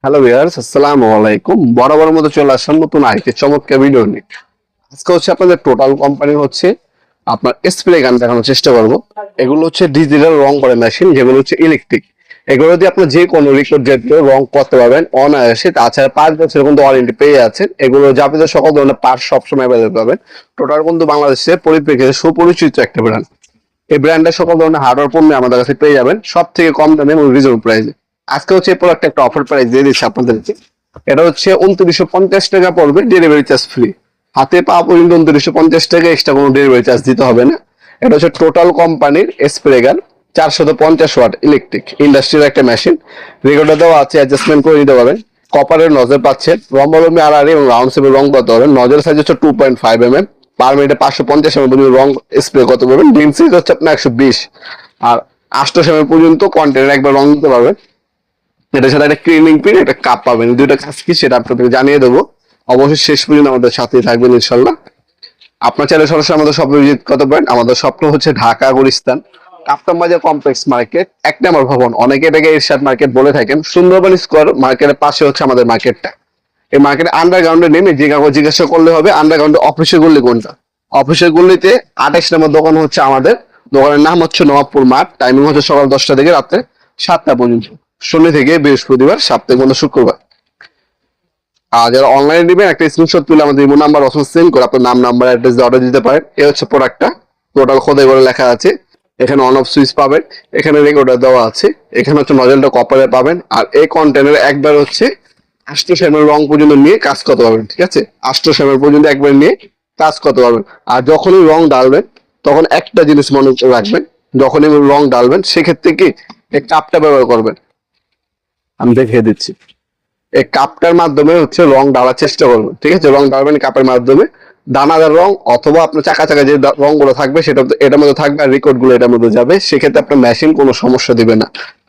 Hello viewers, আসসালামু আলাইকুম। বরাবর মতো চলে আসলাম নতুন আরেকটি চমৎকার ভিডিও নিয়ে। আজকে হচ্ছে আপনাদের টোটাল কোম্পানি হচ্ছে আপনার স্প্রে গান দেখানোর চেষ্টা করব। এগুলো হচ্ছে ডিজিটাল রং করে মেশিন, যেগুলো হচ্ছে ইলেকট্রিক। এগুলো দিয়ে আপনি যে কোনো রিকোড জাতীয় রং করতে পারবেন অনায়াসে। তাছাড়া 5 বছরের কিন্তু ওয়ারেন্টি পেয়ে যাচ্ছেন। এগুলো যাবতীয় সকল ধরনের পার্ট সবসময় অ্যাভেলেবল পাবেন। টোটাল কিন্তু বাংলাদেশের পরিপ্রেক্ষিতে সুপরিচিত একটা ব্র্যান্ড। এই ব্র্যান্ডের সকল ধরনের হার্ডওয়্যার পণ্য আমাদের কাছে পেয়ে যাবেন সব থেকে কম দামে এবং রিজনেবল প্রাইসে। আজকে হচ্ছে এই প্রোডাক্ট একটা অফার প্রাইস দিয়ে দিচ্ছি আপনাদেরকে। এটা হচ্ছে 2950 টাকা পড়বে, ডেলিভারি চার্জ ফ্রি। হাতে পাওয়া পর্যন্ত 2950 টাকা, এক্সট্রা কোনো ডেলিভারি চার্জ দিতে হবে না। এটা হচ্ছে টোটাল কোম্পানির স্প্রে গান, 450 ওয়াট ইলেকট্রিক ইন্ডাস্ট্রিয়াল একটা মেশিন। রেগুলার দেওয়া আছে, অ্যাডজাস্টমেন্ট করে নিতে পারবেন। কপারের নজর পাচ্ছেন, রম্বলম্বী আড়াআড়ি এবং রাউন্ড শেপের রং করতে পারবেন। নজর সাইজ হচ্ছে 2.5 mm, পার মিনিটে 550 ml পর্যন্ত রং স্প্রে করতে পারবেন। ডিম সাইজ হচ্ছে আপনার 120 আর 800 ml পর্যন্ত কন্টেনার একবার রং দিতে পারবেন। এটার সাথে একটা ক্লিনিং পিন, একটা কাপ পাবেন। দুইটা কাজ কি সেটা আপনাদের জানিয়ে দেবো। অবশ্যই শেষ পর্যন্ত আমাদের সাথেই থাকবেন ইনশাল্লাহ। আপনার চ্যানেল সরাসরি আমাদের শপ ভিজিট করতে পারেন। আমাদের শপটা হচ্ছে ঢাকা গুলিস্তান কাপ্তান বাজার কমপ্লেক্স মার্কেট, 1 নম্বর ভবন। অনেকে এটাকে এরশাদ মার্কেট বলে থাকেন। সুন্দরবন স্কোয়ার মার্কেটের পাশে হচ্ছে আমাদের মার্কেটটা। এই মার্কেটে আন্ডারগ্রাউন্ডে নেমে যে কাউকে জিজ্ঞাসা করলে হবে আন্ডারগ্রাউন্ডে অফিসের গল্লি কোনটা। অফিসের গল্লিতে 28 নম্বর দোকান হচ্ছে আমাদের। দোকানের নাম হচ্ছে নবাবপুর মাঠ। টাইমিং হচ্ছে সকাল 10টা থেকে রাত্রে 7টা পর্যন্ত, শনি থেকে বৃহস্পতিবার, সপ্তাহে কোনো শুক্রবার। আর যারা অনলাইনে নেবেন একটা স্ক্রিনশট তুলে আমাদের ইমো নাম্বার অপশন সেন্ড করে আপনার নাম, নাম্বার, অ্যাড্রেস দিয়ে অর্ডার দিতে পারেন। এই হচ্ছে প্রোডাক্টটা। টোটাল খোদাই করে লেখা আছে। এখানে অন অফ সুইচ পাবেন, এখানে রেকর্ডার দেওয়া আছে, এখানে হচ্ছে নজলটা কপারে পাবেন। আর এই কন্টেনারে একবার হচ্ছে 800 ml রং পর্যন্ত নিয়ে কাজ করতে পারবেন। ঠিক আছে, 800 ml পর্যন্ত একবার নিয়ে কাজ করতে পারবেন। আর যখনই রং ডালবেন তখন একটা জিনিস মনে রাখবেন, যখনই রং ডালবেন সেক্ষেত্রে কি এই কাপটা ব্যবহার করবেন। আমি দেখিয়ে দিচ্ছি। এই কাপটার মাধ্যমে হচ্ছে রং ডালার চেষ্টা করবেন। ঠিক আছে, রং ডালবেন কাপের মাধ্যমে। দানাদার রং অথবা আপনার চাকা চাকা যে রং গুলো থাকবে সেটা এটার মধ্যে থাকবে, আর রেকর্ড গুলো এটার মধ্যে যাবে। সেক্ষেত্রে আপনার মেশিন কোনো সমস্যা দিবে না।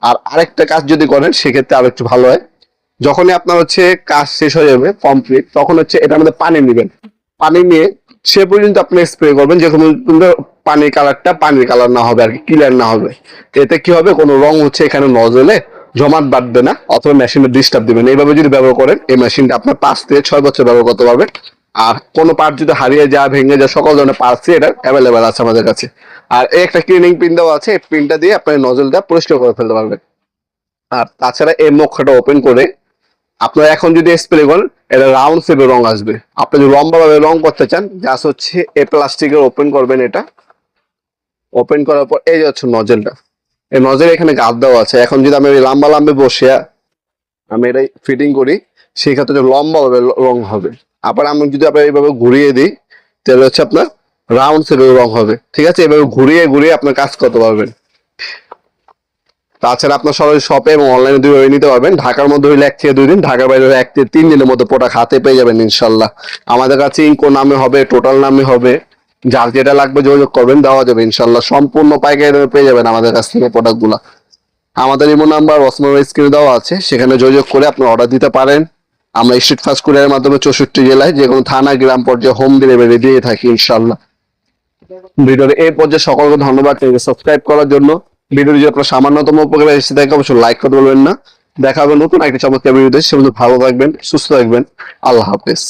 আর আরেকটা কাজ যদি করেন সেক্ষেত্রে আরো একটু ভালো হয়। যখনই আপনার হচ্ছে কাজ শেষ হয়ে যাবে কমপ্লিট, তখন হচ্ছে এটার মধ্যে পানি নেবেন। পানি নিয়ে সে পর্যন্ত আপনি স্প্রে করবেন যে কোনো পানির কালারটা পানির কালার না হবে আর কি, ক্লিয়ার না হবে। এতে কি হবে, কোনো রং হচ্ছে এখানে নজলে জমাট বাঁধবে না অথবা মেশিনে ডিস্টার্ব দিবে না। এইভাবে যদি ব্যবহার করেন এই মেশিনটা আপনার 5 থেকে 6 বছর ব্যবহার করতে পারবেন। আর কোনো পার্ট যদি হারিয়ে যায়, ভেঙে যায়, সকল ধরনের পার্টস এটা অ্যাভেলেবেল আছে আমাদের কাছে। আর এই একটা ক্লিনিং পিন দেওয়া আছে, এই পিনটা দিয়ে আপনি নজলটা পরিষ্কার করে ফেলতে পারবেন। আর তাছাড়া এই মুখটা ওপেন করে আপনার এখন যদি স্প্রে করেন এটা রাউন্ড শেপের রং আসবে। আপনি যদি লম্বা ভাবে রং করতে চান, জাস্ট হচ্ছে এই প্লাস্টিকের ওপেন করবেন। এটা ওপেন করার পর এই হচ্ছে নজলটা। এই নজল এখানে গাদ দেওয়া আছে। এখন যদি আমি লম্বা লম্বা বসে আমি এটাই ফিটিং করি, সেই ক্ষেত্রে লম্বা ভাবে রং হবে। আবার আমি যদি আপনার এইভাবে ঘুরিয়ে দিই তাহলে হচ্ছে আপনার রাউন্ড শেপের রং হবে। ঠিক আছে, এভাবে ঘুরিয়ে ঘুরিয়ে আপনার কাজ করতে পারবেন। তাছাড়া আপনার সরাসরি শপে এবং অনলাইনে দুইভাবে নিতে পারবেন। ঢাকার মধ্যে হইলে 1 থেকে 2 দিন, ঢাকার বাইরে 1 থেকে 3 দিনের মধ্যে প্রোডাক্ট হাতে পেয়ে যাবেন ইনশাল্লাহ। আমাদের কাছে ইনকো নামে হবে, টোটাল নামে হবে। যার যেটা লাগবে যোগাযোগ করবেন, দেওয়া যাবে ইনশাল্লাহ। সম্পূর্ণ পাইকারি দামে পেয়ে যাবেন আমাদের কাছ থেকে প্রোডাক্ট গুলা। আমাদের ইমো নাম্বার ওসমান স্ক্রিনে দেওয়া আছে, সেখানে যোগাযোগ করে আপনি অর্ডার দিতে পারেন। আমরা স্ট্রিট ফাস্ট কুরিয়ারের মাধ্যমে 64 জেলায় যে কোনো থানা, গ্রাম পর্যায়ে হোম ডেলিভারি দিয়ে থাকি ইনশাল্লাহ। ভিডিওর এই পর্যায়ে সকলকে ধন্যবাদ সাবস্ক্রাইব করার জন্য। ভিডিও যদি আপনার সামান্যতম উপকার এসে থাকে অবশ্যই লাইক করতে বলবেন না। দেখা হবে নতুন একটা চমৎকার ভিডিওতে। সে ভালো থাকবেন, সুস্থ থাকবেন। আল্লাহ হাফেজ।